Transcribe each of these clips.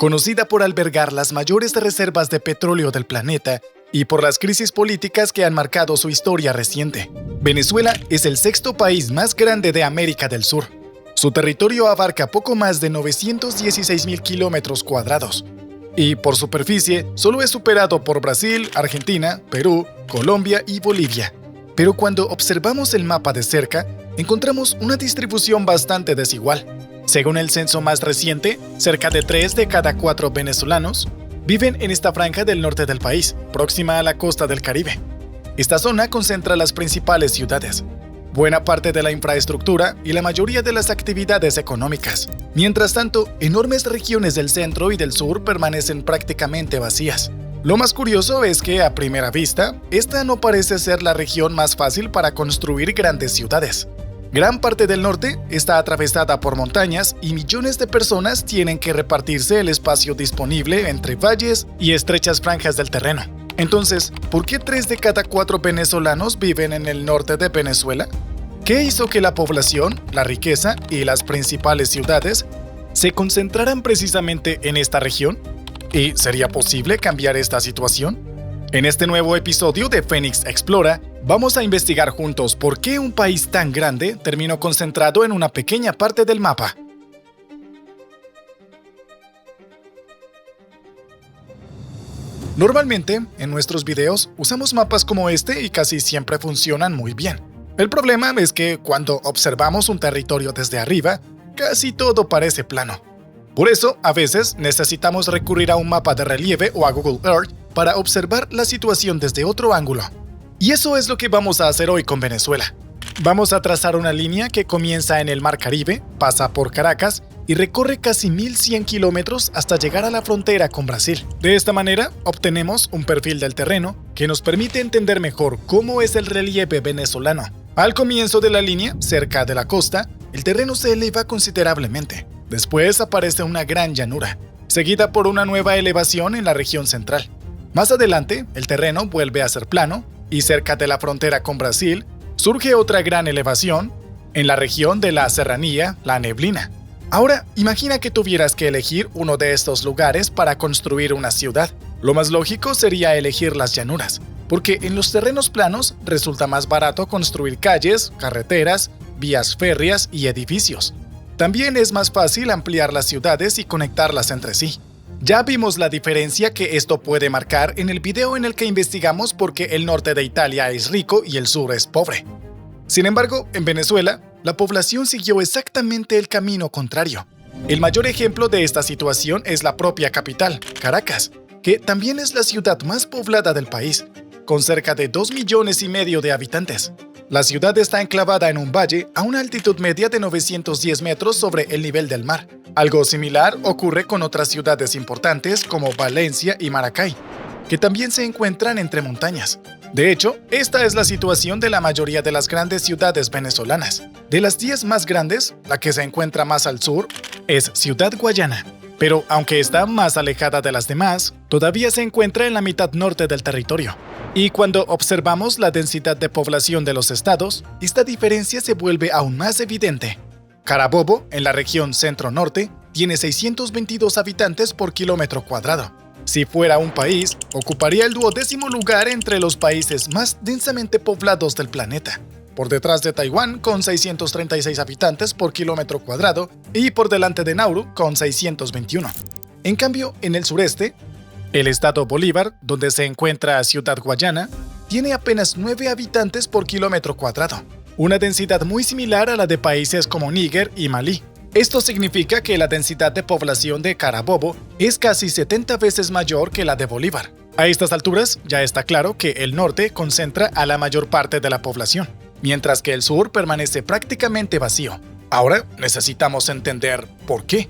conocida por albergar las mayores reservas de petróleo del planeta y por las crisis políticas que han marcado su historia reciente. Venezuela es el sexto país más grande de América del Sur. Su territorio abarca poco más de 916.000 kilómetros cuadrados. Y por superficie, solo es superado por Brasil, Argentina, Perú, Colombia y Bolivia. Pero cuando observamos el mapa de cerca, encontramos una distribución bastante desigual. Según el censo más reciente, cerca de 3 de cada 4 venezolanos viven en esta franja del norte del país, próxima a la costa del Caribe. Esta zona concentra las principales ciudades, buena parte de la infraestructura y la mayoría de las actividades económicas. Mientras tanto, enormes regiones del centro y del sur permanecen prácticamente vacías. Lo más curioso es que, a primera vista, esta no parece ser la región más fácil para construir grandes ciudades. Gran parte del norte está atravesada por montañas y millones de personas tienen que repartirse el espacio disponible entre valles y estrechas franjas del terreno. Entonces, ¿por qué 3 de cada 4 venezolanos viven en el norte de Venezuela? ¿Qué hizo que la población, la riqueza y las principales ciudades se concentraran precisamente en esta región? ¿Y sería posible cambiar esta situación? En este nuevo episodio de Phoenix Explora, vamos a investigar juntos por qué un país tan grande terminó concentrado en una pequeña parte del mapa. Normalmente, en nuestros videos, usamos mapas como este y casi siempre funcionan muy bien. El problema es que cuando observamos un territorio desde arriba, casi todo parece plano. Por eso, a veces necesitamos recurrir a un mapa de relieve o a Google Earth para observar la situación desde otro ángulo. Y eso es lo que vamos a hacer hoy con Venezuela. Vamos a trazar una línea que comienza en el Mar Caribe, pasa por Caracas y recorre casi 1.100 kilómetros hasta llegar a la frontera con Brasil. De esta manera, obtenemos un perfil del terreno que nos permite entender mejor cómo es el relieve venezolano. Al comienzo de la línea, cerca de la costa, el terreno se eleva considerablemente. Después aparece una gran llanura, seguida por una nueva elevación en la región central. Más adelante, el terreno vuelve a ser plano y cerca de la frontera con Brasil surge otra gran elevación en la región de la serranía, la Neblina. Ahora, imagina que tuvieras que elegir uno de estos lugares para construir una ciudad. Lo más lógico sería elegir las llanuras, porque en los terrenos planos resulta más barato construir calles, carreteras, vías férreas y edificios. También es más fácil ampliar las ciudades y conectarlas entre sí. Ya vimos la diferencia que esto puede marcar en el video en el que investigamos por qué el norte de Italia es rico y el sur es pobre. Sin embargo, en Venezuela, la población siguió exactamente el camino contrario. El mayor ejemplo de esta situación es la propia capital, Caracas, que también es la ciudad más poblada del país, con cerca de 2,5 millones de habitantes. La ciudad está enclavada en un valle a una altitud media de 910 metros sobre el nivel del mar. Algo similar ocurre con otras ciudades importantes como Valencia y Maracay, que también se encuentran entre montañas. De hecho, esta es la situación de la mayoría de las grandes ciudades venezolanas. De las 10 más grandes, la que se encuentra más al sur es Ciudad Guayana. Pero aunque está más alejada de las demás, todavía se encuentra en la mitad norte del territorio. Y cuando observamos la densidad de población de los estados, esta diferencia se vuelve aún más evidente. Carabobo, en la región centro-norte, tiene 622 habitantes por kilómetro cuadrado. Si fuera un país, ocuparía el 12º lugar entre los países más densamente poblados del planeta, por detrás de Taiwán con 636 habitantes por kilómetro cuadrado y por delante de Nauru con 621. En cambio, en el sureste, el estado Bolívar, donde se encuentra Ciudad Guayana, tiene apenas 9 habitantes por kilómetro cuadrado, una densidad muy similar a la de países como Níger y Malí. Esto significa que la densidad de población de Carabobo es casi 70 veces mayor que la de Bolívar. A estas alturas, ya está claro que el norte concentra a la mayor parte de la población, mientras que el sur permanece prácticamente vacío. Ahora necesitamos entender por qué.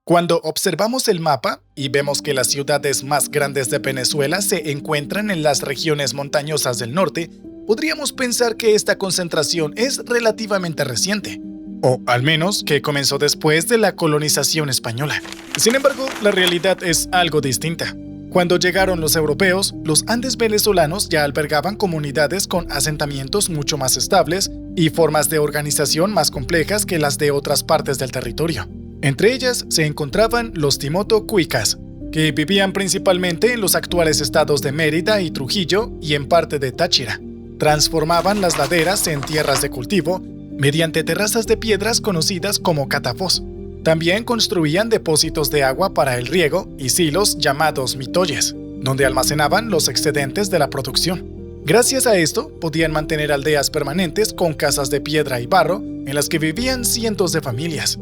Cuando observamos el mapa y vemos que las ciudades más grandes de Venezuela se encuentran en las regiones montañosas del norte, podríamos pensar que esta concentración es relativamente reciente, o al menos que comenzó después de la colonización española. Sin embargo, la realidad es algo distinta. Cuando llegaron los europeos, los Andes venezolanos ya albergaban comunidades con asentamientos mucho más estables y formas de organización más complejas que las de otras partes del territorio. Entre ellas se encontraban los Timoto Cuicas, que vivían principalmente en los actuales estados de Mérida y Trujillo y en parte de Táchira. Transformaban las laderas en tierras de cultivo mediante terrazas de piedras conocidas como catafós. También construían depósitos de agua para el riego y silos llamados mitoyes, donde almacenaban los excedentes de la producción. Gracias a esto, podían mantener aldeas permanentes con casas de piedra y barro en las que vivían cientos de familias.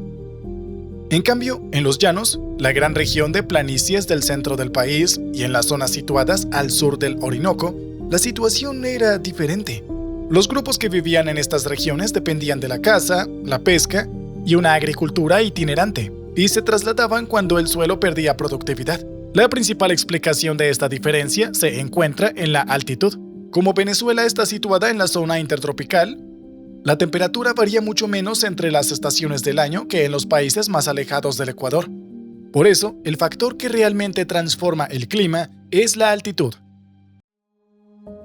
En cambio, en los llanos, la gran región de planicies del centro del país y en las zonas situadas al sur del Orinoco, la situación era diferente. Los grupos que vivían en estas regiones dependían de la caza, la pesca y una agricultura itinerante, y se trasladaban cuando el suelo perdía productividad. La principal explicación de esta diferencia se encuentra en la altitud. Como Venezuela está situada en la zona intertropical, la temperatura varía mucho menos entre las estaciones del año que en los países más alejados del Ecuador. Por eso, el factor que realmente transforma el clima es la altitud.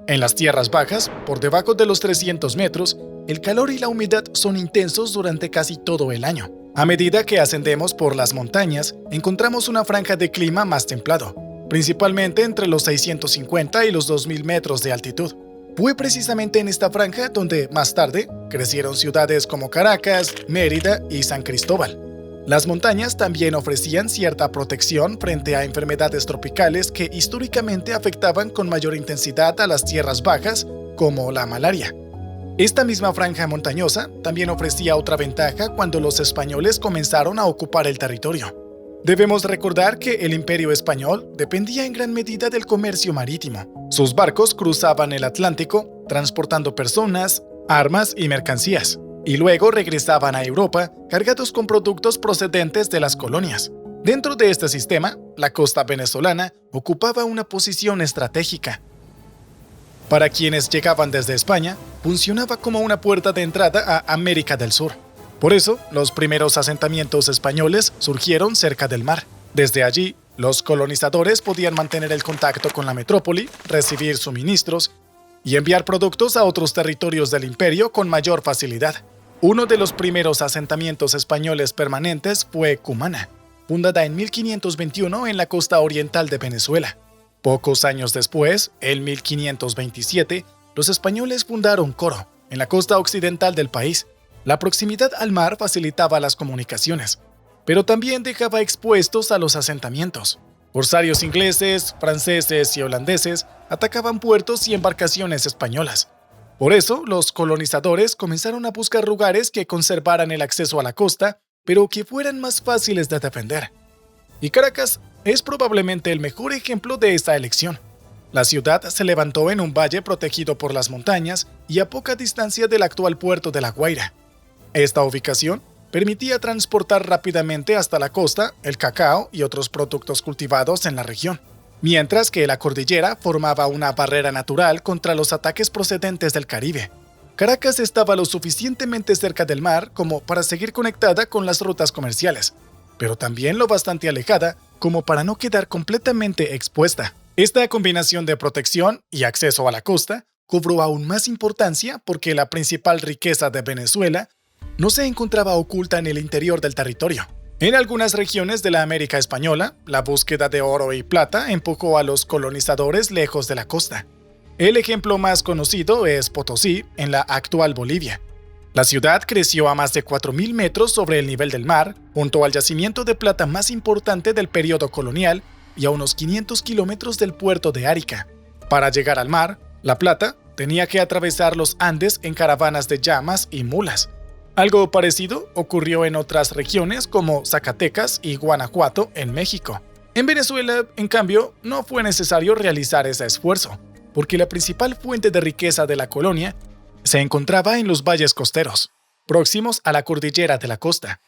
En las tierras bajas, por debajo de los 300 metros, el calor y la humedad son intensos durante casi todo el año. A medida que ascendemos por las montañas, encontramos una franja de clima más templado, principalmente entre los 650 y los 2000 metros de altitud. Fue precisamente en esta franja donde, más tarde, crecieron ciudades como Caracas, Mérida y San Cristóbal. Las montañas también ofrecían cierta protección frente a enfermedades tropicales que históricamente afectaban con mayor intensidad a las tierras bajas, como la malaria. Esta misma franja montañosa también ofrecía otra ventaja cuando los españoles comenzaron a ocupar el territorio. Debemos recordar que el Imperio Español dependía en gran medida del comercio marítimo. Sus barcos cruzaban el Atlántico, transportando personas, armas y mercancías, y luego regresaban a Europa cargados con productos procedentes de las colonias. Dentro de este sistema, la costa venezolana ocupaba una posición estratégica. Para quienes llegaban desde España, funcionaba como una puerta de entrada a América del Sur. Por eso, los primeros asentamientos españoles surgieron cerca del mar. Desde allí, los colonizadores podían mantener el contacto con la metrópoli, recibir suministros y enviar productos a otros territorios del imperio con mayor facilidad. Uno de los primeros asentamientos españoles permanentes fue Cumaná, fundada en 1521 en la costa oriental de Venezuela. Pocos años después, en 1527, los españoles fundaron Coro, en la costa occidental del país. La proximidad al mar facilitaba las comunicaciones, pero también dejaba expuestos a los asentamientos. Corsarios ingleses, franceses y holandeses atacaban puertos y embarcaciones españolas. Por eso, los colonizadores comenzaron a buscar lugares que conservaran el acceso a la costa, pero que fueran más fáciles de defender. Y Caracas es probablemente el mejor ejemplo de esta elección. La ciudad se levantó en un valle protegido por las montañas y a poca distancia del actual puerto de La Guaira. Esta ubicación permitía transportar rápidamente hasta la costa el cacao y otros productos cultivados en la región, mientras que la cordillera formaba una barrera natural contra los ataques procedentes del Caribe. Caracas estaba lo suficientemente cerca del mar como para seguir conectada con las rutas comerciales, pero también lo bastante alejada como para no quedar completamente expuesta. Esta combinación de protección y acceso a la costa cobró aún más importancia porque la principal riqueza de Venezuela no se encontraba oculta en el interior del territorio. En algunas regiones de la América española, la búsqueda de oro y plata empujó a los colonizadores lejos de la costa. El ejemplo más conocido es Potosí, en la actual Bolivia. La ciudad creció a más de 4.000 metros sobre el nivel del mar, junto al yacimiento de plata más importante del periodo colonial y a unos 500 kilómetros del puerto de Arica. Para llegar al mar, la plata tenía que atravesar los Andes en caravanas de llamas y mulas. Algo parecido ocurrió en otras regiones como Zacatecas y Guanajuato en México. En Venezuela, en cambio, no fue necesario realizar ese esfuerzo, porque la principal fuente de riqueza de la colonia se encontraba en los valles costeros, próximos a la cordillera de la costa.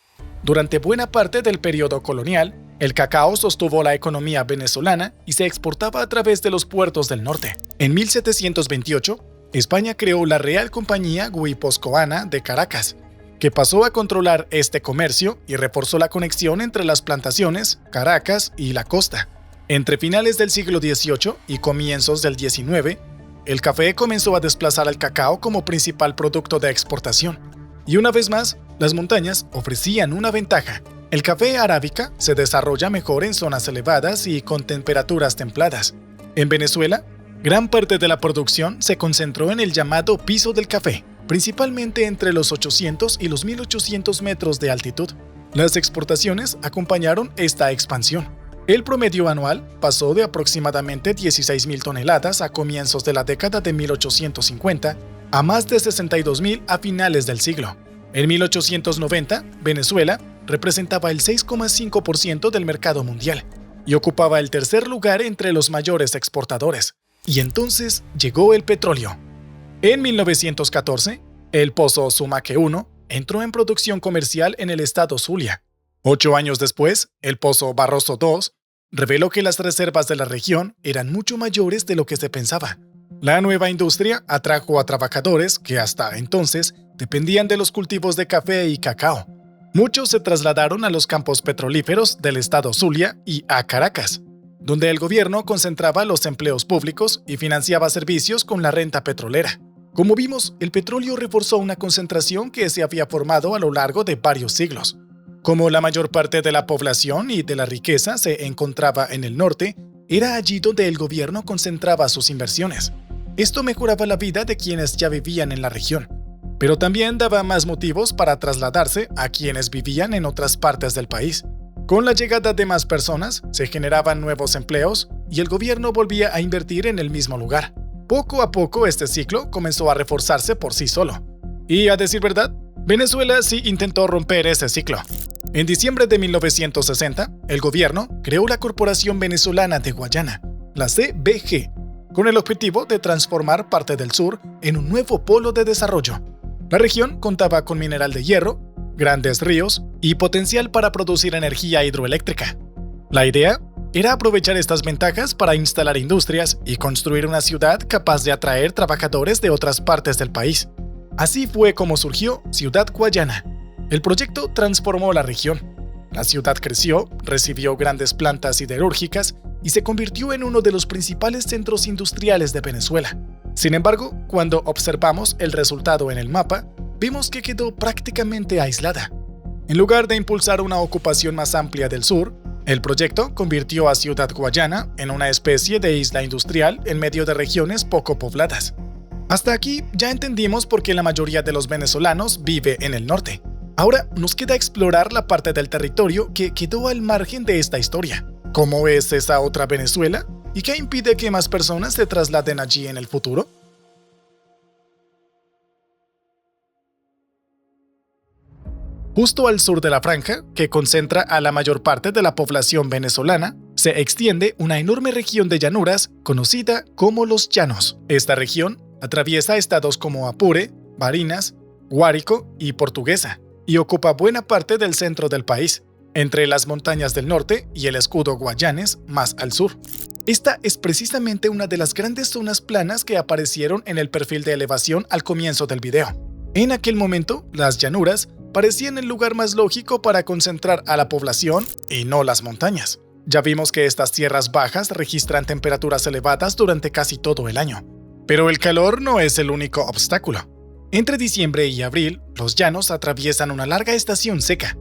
Durante buena parte del periodo colonial, el cacao sostuvo la economía venezolana y se exportaba a través de los puertos del norte. En 1728, España creó la Real Compañía Guipuzcoana de Caracas, que pasó a controlar este comercio y reforzó la conexión entre las plantaciones, Caracas y la costa. Entre finales del siglo XVIII y comienzos del XIX, el café comenzó a desplazar al cacao como principal producto de exportación. Y una vez más, las montañas ofrecían una ventaja. El café arábica se desarrolla mejor en zonas elevadas y con temperaturas templadas. En Venezuela, gran parte de la producción se concentró en el llamado piso del café, principalmente entre los 800 y los 1800 metros de altitud. Las exportaciones acompañaron esta expansión. El promedio anual pasó de aproximadamente 16.000 toneladas a comienzos de la década de 1850 a más de 62.000 a finales del siglo. En 1890, Venezuela representaba el 6,5% del mercado mundial y ocupaba el tercer lugar entre los mayores exportadores. Y entonces llegó el petróleo. En 1914, el pozo Sumaque 1 entró en producción comercial en el estado Zulia. 8 años después, el pozo Barroso II reveló que las reservas de la región eran mucho mayores de lo que se pensaba. La nueva industria atrajo a trabajadores que hasta entonces dependían de los cultivos de café y cacao. Muchos se trasladaron a los campos petrolíferos del estado Zulia y a Caracas, donde el gobierno concentraba los empleos públicos y financiaba servicios con la renta petrolera. Como vimos, el petróleo reforzó una concentración que se había formado a lo largo de varios siglos. Como la mayor parte de la población y de la riqueza se encontraba en el norte, era allí donde el gobierno concentraba sus inversiones. Esto mejoraba la vida de quienes ya vivían en la región, pero también daba más motivos para trasladarse a quienes vivían en otras partes del país. Con la llegada de más personas, se generaban nuevos empleos y el gobierno volvía a invertir en el mismo lugar. Poco a poco este ciclo comenzó a reforzarse por sí solo. Y a decir verdad, Venezuela sí intentó romper ese ciclo. En diciembre de 1960, el gobierno creó la Corporación Venezolana de Guayana, la CBG, con el objetivo de transformar parte del sur en un nuevo polo de desarrollo. La región contaba con mineral de hierro, grandes ríos y potencial para producir energía hidroeléctrica. La idea era aprovechar estas ventajas para instalar industrias y construir una ciudad capaz de atraer trabajadores de otras partes del país. Así fue como surgió Ciudad Guayana. El proyecto transformó la región. La ciudad creció, recibió grandes plantas siderúrgicas y se convirtió en uno de los principales centros industriales de Venezuela. Sin embargo, cuando observamos el resultado en el mapa, vimos que quedó prácticamente aislada. En lugar de impulsar una ocupación más amplia del sur, el proyecto convirtió a Ciudad Guayana en una especie de isla industrial en medio de regiones poco pobladas. Hasta aquí ya entendimos por qué la mayoría de los venezolanos vive en el norte. Ahora nos queda explorar la parte del territorio que quedó al margen de esta historia. ¿Cómo es esa otra Venezuela? ¿Y qué impide que más personas se trasladen allí en el futuro? Justo al sur de la franja, que concentra a la mayor parte de la población venezolana, se extiende una enorme región de llanuras conocida como los Llanos. Esta región atraviesa estados como Apure, Barinas, Guárico y Portuguesa, y ocupa buena parte del centro del país, entre las montañas del norte y el escudo Guayanes más al sur. Esta es precisamente una de las grandes zonas planas que aparecieron en el perfil de elevación al comienzo del video. En aquel momento, las llanuras parecían el lugar más lógico para concentrar a la población y no las montañas. Ya vimos que estas tierras bajas registran temperaturas elevadas durante casi todo el año. Pero el calor no es el único obstáculo. Entre diciembre y abril, los llanos atraviesan una larga estación seca.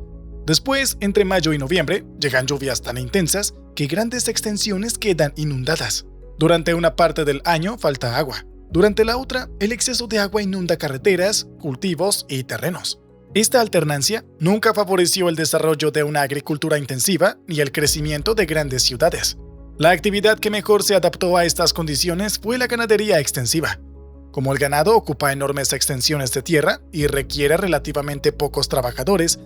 Después, entre mayo y noviembre, llegan lluvias tan intensas que grandes extensiones quedan inundadas. Durante una parte del año falta agua. Durante la otra, el exceso de agua inunda carreteras, cultivos y terrenos. Esta alternancia nunca favoreció el desarrollo de una agricultura intensiva ni el crecimiento de grandes ciudades. La actividad que mejor se adaptó a estas condiciones fue la ganadería extensiva. Como el ganado ocupa enormes extensiones de tierra y requiere relativamente pocos trabajadores,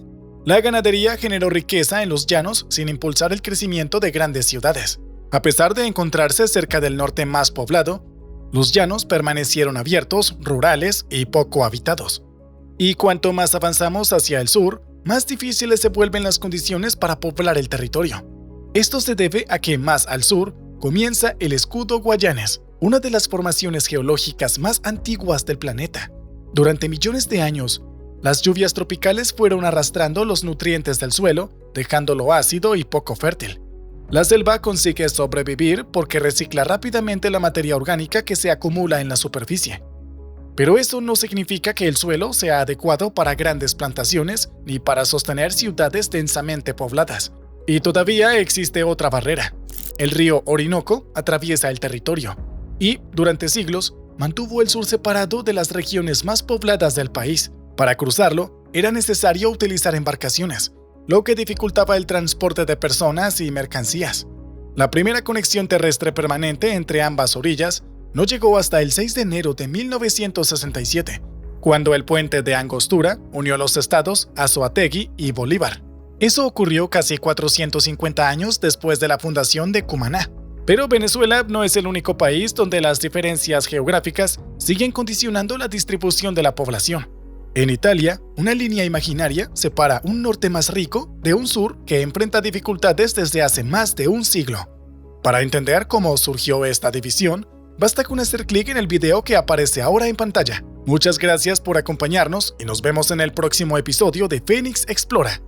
la ganadería generó riqueza en los llanos sin impulsar el crecimiento de grandes ciudades. A pesar de encontrarse cerca del norte más poblado, los llanos permanecieron abiertos, rurales y poco habitados. Y cuanto más avanzamos hacia el sur, más difíciles se vuelven las condiciones para poblar el territorio. Esto se debe a que más al sur comienza el escudo Guayanes, una de las formaciones geológicas más antiguas del planeta. Durante millones de años, las lluvias tropicales fueron arrastrando los nutrientes del suelo, dejándolo ácido y poco fértil. La selva consigue sobrevivir porque recicla rápidamente la materia orgánica que se acumula en la superficie. Pero eso no significa que el suelo sea adecuado para grandes plantaciones ni para sostener ciudades densamente pobladas. Y todavía existe otra barrera. El río Orinoco atraviesa el territorio y, durante siglos, mantuvo el sur separado de las regiones más pobladas del país. Para cruzarlo, era necesario utilizar embarcaciones, lo que dificultaba el transporte de personas y mercancías. La primera conexión terrestre permanente entre ambas orillas no llegó hasta el 6 de enero de 1967, cuando el puente de Angostura unió los estados Anzoátegui y Bolívar. Eso ocurrió casi 450 años después de la fundación de Cumaná. Pero Venezuela no es el único país donde las diferencias geográficas siguen condicionando la distribución de la población. En Italia, una línea imaginaria separa un norte más rico de un sur que enfrenta dificultades desde hace más de un siglo. Para entender cómo surgió esta división, basta con hacer clic en el video que aparece ahora en pantalla. Muchas gracias por acompañarnos y nos vemos en el próximo episodio de Fénix Explora.